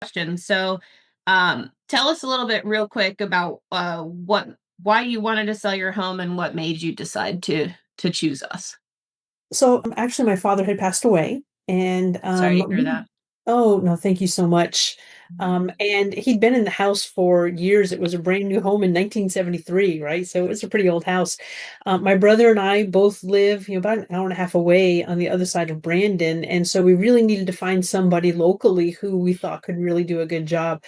question. So, tell us a little bit real quick about why you wanted to sell your home and what made you decide to choose us. So actually, my father had passed away, and Sorry to hear that. oh no, thank you so much. And he'd been in the house for years. It was a brand new home in 1973, right? So it's a pretty old house. My brother and I both live, about an hour and a half away on the other side of Brandon, and so we really needed to find somebody locally who we thought could really do a good job.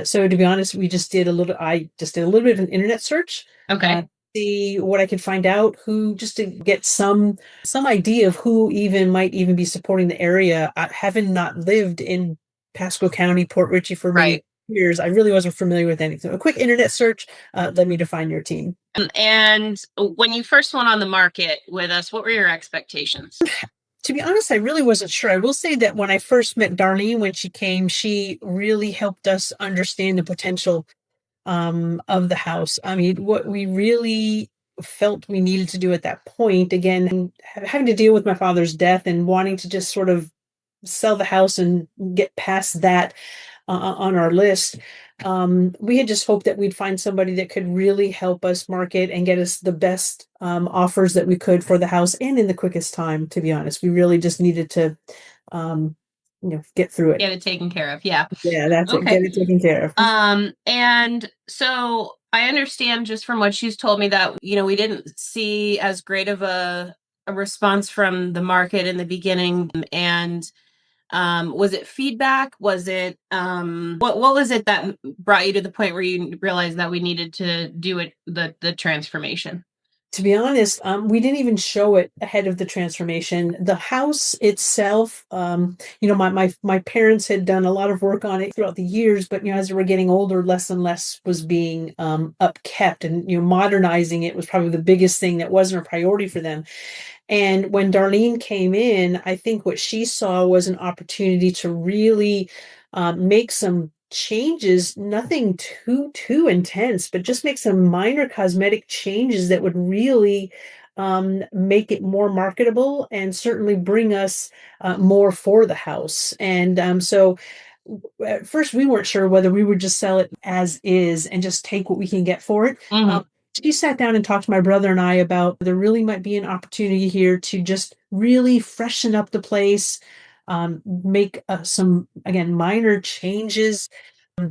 So to be honest, I just did a little bit of an internet search. Okay. See what I could find out, who just to get some idea of who even might even be supporting the area. Having not lived in Pasco County, Port Richey for many Right. years, I really wasn't familiar with anything. A quick internet search led me to find your team. And when you first went on the market with us, what were your expectations? To be honest, I really wasn't sure. I will say that when I first met Darlene, when she came, she really helped us understand the potential of the house. I mean, what we really felt we needed to do at that point, again, having to deal with my father's death and wanting to just sort of sell the house and get past that on our list. We had just hoped that we'd find somebody that could really help us market and get us the best offers that we could for the house and in the quickest time, to be honest. We really just needed to, um, get through it. Get it taken care of. Yeah. Yeah, that's it. Okay. Get it taken care of. And so I understand just from what she's told me that, we didn't see as great of a response from the market in the beginning. And was it feedback? Was it what was it that brought you to the point where you realized that we needed to do it the transformation? To be honest, we didn't even show it ahead of the transformation. The house itself, my parents had done a lot of work on it throughout the years, but as they were getting older, less and less was being upkept, and modernizing it was probably the biggest thing that wasn't a priority for them. And when Darlene came in, I think what she saw was an opportunity to really make some changes, nothing too intense, but just make some minor cosmetic changes that would really make it more marketable and certainly bring us more for the house. And so at first we weren't sure whether we would just sell it as is and just take what we can get for it. Hmm. She sat down and talked to my brother and I about there really might be an opportunity here to just really freshen up the place, make some, again, minor changes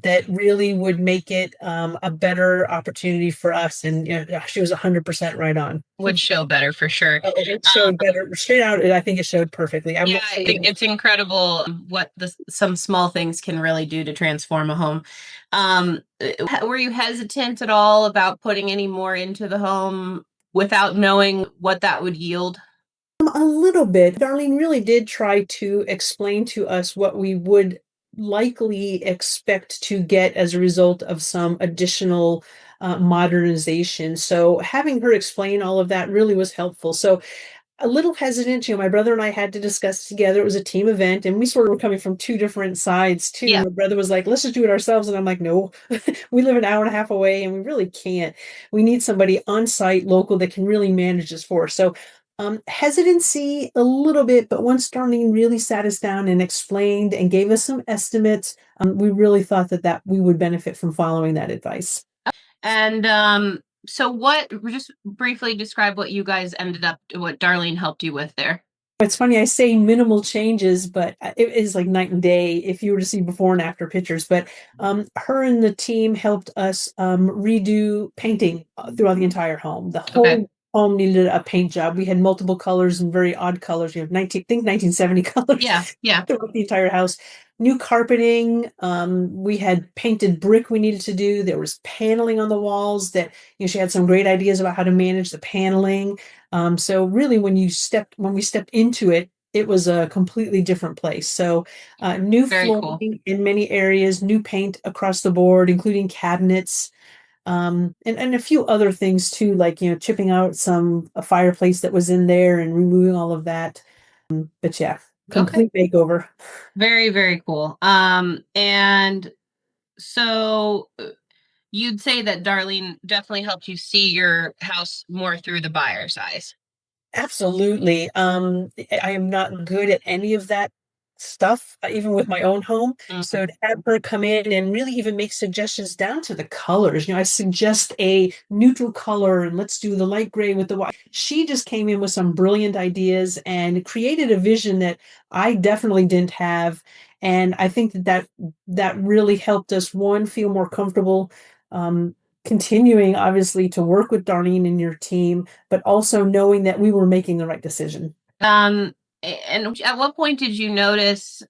that really would make it a better opportunity for us. And she was 100% right on. Would show better for sure. It showed better straight out. I think it showed perfectly. I'm Yeah, not I sure. think it's incredible what some small things can really do to transform a home. Were you hesitant at all about putting any more into the home without knowing what that would yield? A little bit. Darlene really did try to explain to us what we would likely expect to get as a result of some additional modernization. So having her explain all of that really was helpful. So a little hesitant, my brother and I had to discuss together. It was a team event, and we sort of were coming from two different sides too. Yeah. My brother was like, "Let's just do it ourselves," and I'm like, "No, we live an hour and a half away, and we really can't. We need somebody on site, local, that can really manage this for us." So, hesitancy a little bit, but once Darlene really sat us down and explained and gave us some estimates, we really thought that we would benefit from following that advice. And so just briefly describe what you guys what Darlene helped you with there. It's funny, I say minimal changes, but it is like night and day if you were to see before and after pictures. But her and the team helped us redo painting throughout the entire home. The Okay. whole home needed a paint job. We had multiple colors and very odd colors. You have 1970 colors Yeah, yeah. throughout the entire house. New carpeting. We had painted brick we needed to do. There was paneling on the walls that, she had some great ideas about how to manage the paneling. So really, when we stepped into it, it was a completely different place. So new Very cool. flooring in many areas, new paint across the board, including cabinets, and a few other things too, like chipping out a fireplace that was in there and removing all of that. But yeah, Okay. complete makeover. Very, very cool. And so you'd say that Darlene definitely helped you see your house more through the buyer's eyes. Absolutely. I am not good at any of that stuff, even with my own home. Mhm. So to have her come in and really even make suggestions down to the colors, I suggest a neutral color and let's do the light gray with the white. She just came in with some brilliant ideas and created a vision that I definitely didn't have. And I think that really helped us, one, feel more comfortable, um, continuing obviously to work with Darlene and your team, but also knowing that we were making the right decision. Um, and at what point did you notice,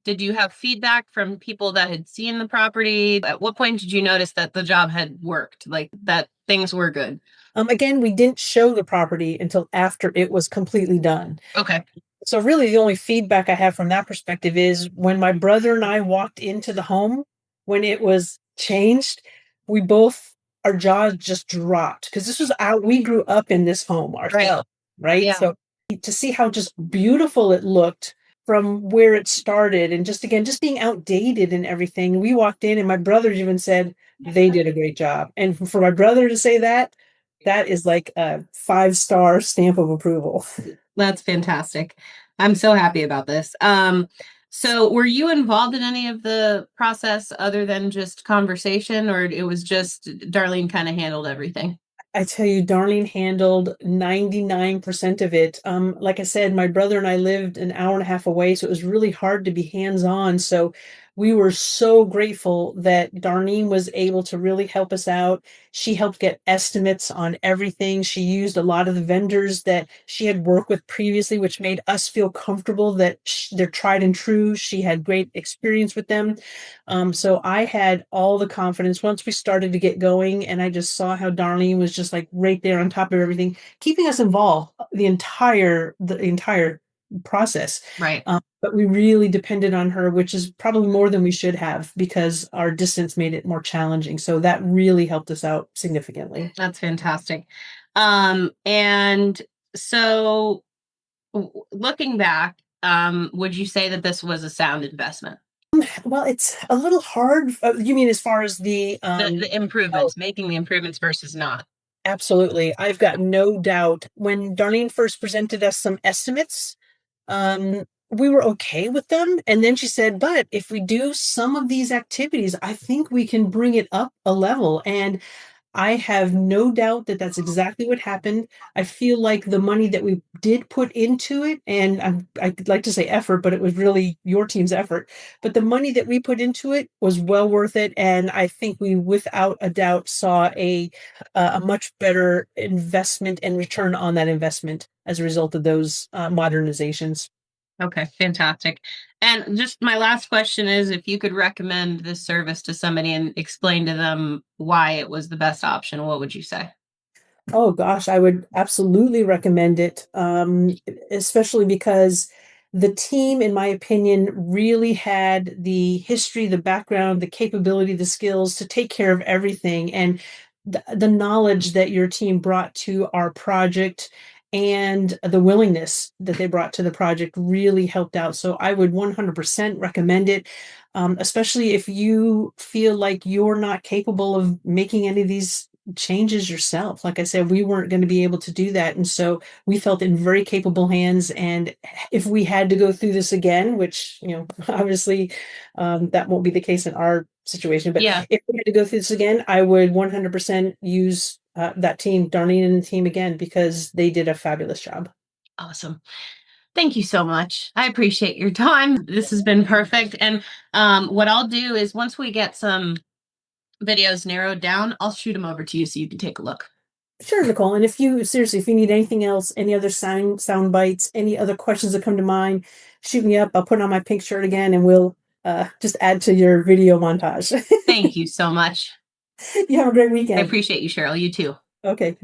did you have feedback from people that had seen the property? At what point did you notice that the job had worked, like that things were good? Again, we didn't show the property until after it was completely done. Okay. So really the only feedback I have from that perspective is when my brother and I walked into the home, when it was changed, we both, our jaws just dropped because this was out. We grew up in this home Right. ourselves, right? Yeah. So to see how just beautiful it looked from where it started and just again, just being outdated and everything. We walked in and my brother even said they did a great job. And for my brother to say that, that is like a 5-star stamp of approval. That's fantastic. I'm so happy about this. So were you involved in any of the process other than just conversation, or it was just Darlene kind of handled everything? I tell you, Darlene handled 99% of it. Like I said, my brother and I lived an hour and a half away, so it was really hard to be hands-on. So we were so grateful that Darlene was able to really help us out. She helped get estimates on everything. She used a lot of the vendors that she had worked with previously, which made us feel comfortable that they're tried and true. She had great experience with them. So I had all the confidence once we started to get going, and I just saw how Darlene was just like right there on top of everything, keeping us involved the entire process. Right. But we really depended on her, which is probably more than we should have because our distance made it more challenging. So that really helped us out significantly. That's fantastic. And so looking back, would you say that this was a sound investment? Well, it's a little hard. You mean as far as the The oh, improvements, making the improvements versus not. absolutely. I've got no doubt. When Darlene first presented us some estimates, we were okay with them. And then she said, but if we do some of these activities, I think we can bring it up a level. And I have no doubt that that's exactly what happened. I feel like the money that we did put into it, and I'd like to say effort, but it was really your team's effort. But the money that we put into it was well worth it, and I think we, without a doubt, saw a much better investment and return on that investment as a result of those modernizations. Okay, fantastic. And just my last question is if you could recommend this service to somebody and explain to them why it was the best option, what would you say? Oh gosh, I would absolutely recommend it, especially because the team, in my opinion, really had the history, the background, the capability, the skills to take care of everything. And the knowledge that your team brought to our project and the willingness that they brought to the project really helped out. So I would 100% recommend it, especially if you feel like you're not capable of making any of these changes yourself. Like I said, we weren't going to be able to do that. And so we felt in very capable hands. And if we had to go through this again, which, obviously that won't be the case in our situation, but Yeah, if we had to go through this again, I would 100% use that team, Darlene and the team again, because they did a fabulous job. awesome. Thank you so much. I appreciate your time. This has been perfect. And what I'll do is once we get some videos narrowed down, I'll shoot them over to you so you can take a look. Sure, Nicole. And if you seriously, if you need anything else, any other sound bites, any other questions that come to mind, shoot me up. I'll put on my pink shirt again, and we'll just add to your video montage. Thank you so much. You have a great I weekend. appreciate you, Cheryl. You too. Okay.